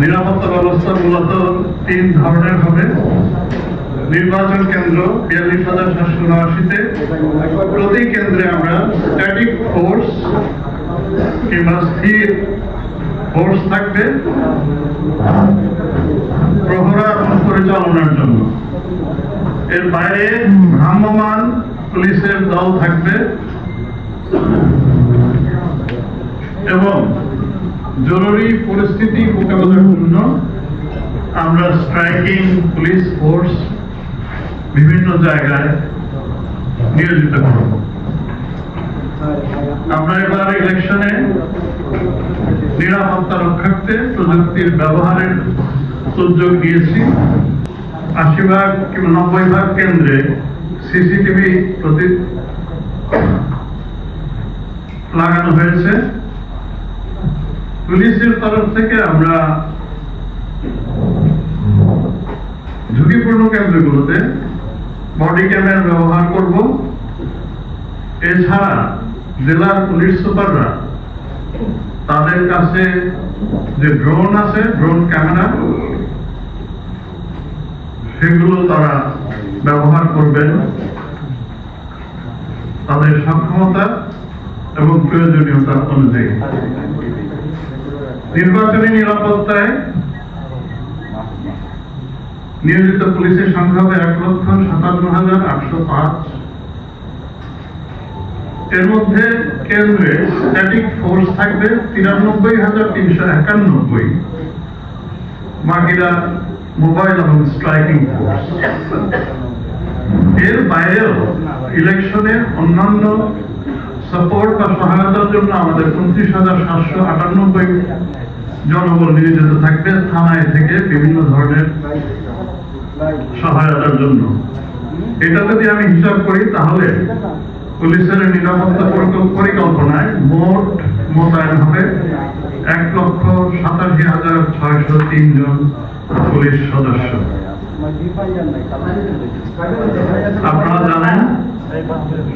নিরাপত্তা ব্যবস্থা মূলত তিন ধরনের হবে। নির্বাচন কেন্দ্র ৪২,৭৭৯-তে প্রতি কেন্দ্রে আমরা স্ট্যাটিক ফোর্স কিংবা স্থির ফোর্স থাকবে প্রহরা পরিচালনার জন্য। এর বাইরে ভ্রাম্যমান পুলিশের দল থাকবে এবং জরুরি পরিস্থিতি মোকাবেলার জন্য আমরা স্ট্রাইকিং পুলিশ ফোর্স বিভিন্ন জায়গায় নিয়োজিত করব। আমরা এবার ইলেকশনে নিরাপত্তা রক্ষার্থে প্রযুক্তির ব্যবহারের উদ্যোগ নিয়েছি। ৮০ কিংবা ৯০ কেন্দ্রে সিসিটিভি লাগানো হয়েছে। পুলিশের তরফ থেকে আমরা ঝুঁকিপূর্ণ কেন্দ্রগুলোতে বডি ক্যামেরা ব্যবহার করব। এছাড়া জেলার পুলিশ সুপাররা তাদের কাছে যে ড্রোন আছে, ড্রোন ক্যামেরা, সেগুলো তারা ব্যবহার করবেন তাদের সক্ষমতা এবং প্রয়োজনীয়তা অনুযায়ী। নির্বাচনী নিরাপত্তায় নিয়োজিত পুলিশের সংখ্যা হবে ১,৫৭,৮০৫। এর মধ্যে কেন্দ্রে স্ট্যাটিক ফোর্স থাকবে ৯৩,৩৯১। বাকিরা মোবাইল এবং স্ট্রাইকিং ফোর্স। এর বাইরেও ইলেকশনের অন্যান্য সাপোর্ট বা সহায়তার জন্য আমাদের ২৯,৭৯৮ জনবল নিয়োজিত থাকবে থানায় থেকে বিভিন্ন ধরনের সহায়তার জন্য। এটা যদি আমি হিসাব করি তাহলে পুলিশের নিরাপত্তা পরিকল্পনায় মোট মোতায়েন হবে ১,৮৭,৬০৩ জন পুলিশ সদস্য। আপনারা জানেন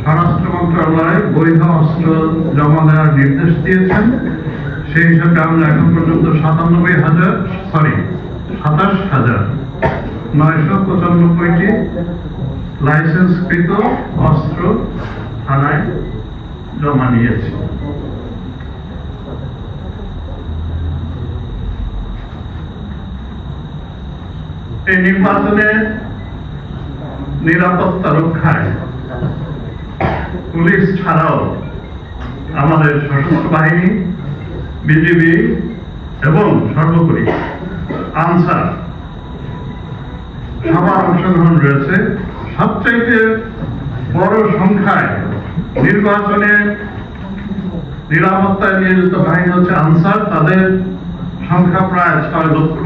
স্বরাষ্ট্র মন্ত্রণালয় বৈধ অস্ত্র জমা দেওয়ার নির্দেশ দিয়েছেন। সেই হিসাবে আমরা এখন পর্যন্ত ২৭,৯৯৫টি লাইসেন্সকৃত অস্ত্র থানায় জমা নিয়েছি। এই নির্বাচনে নিরাপত্তা রক্ষায় পুলিশ ছাড়াও আমাদের সশস্ত্র বাহিনী, বিজিবি এবং সর্বোপরি আনসার সবার অংশগ্রহণ রয়েছে। সবচাইতে বড় সংখ্যায় নির্বাচনে নিরাপত্তায় নিয়োজিত বাহিনী হচ্ছে আনসার। তাদের সংখ্যা প্রায় ৬ লক্ষ।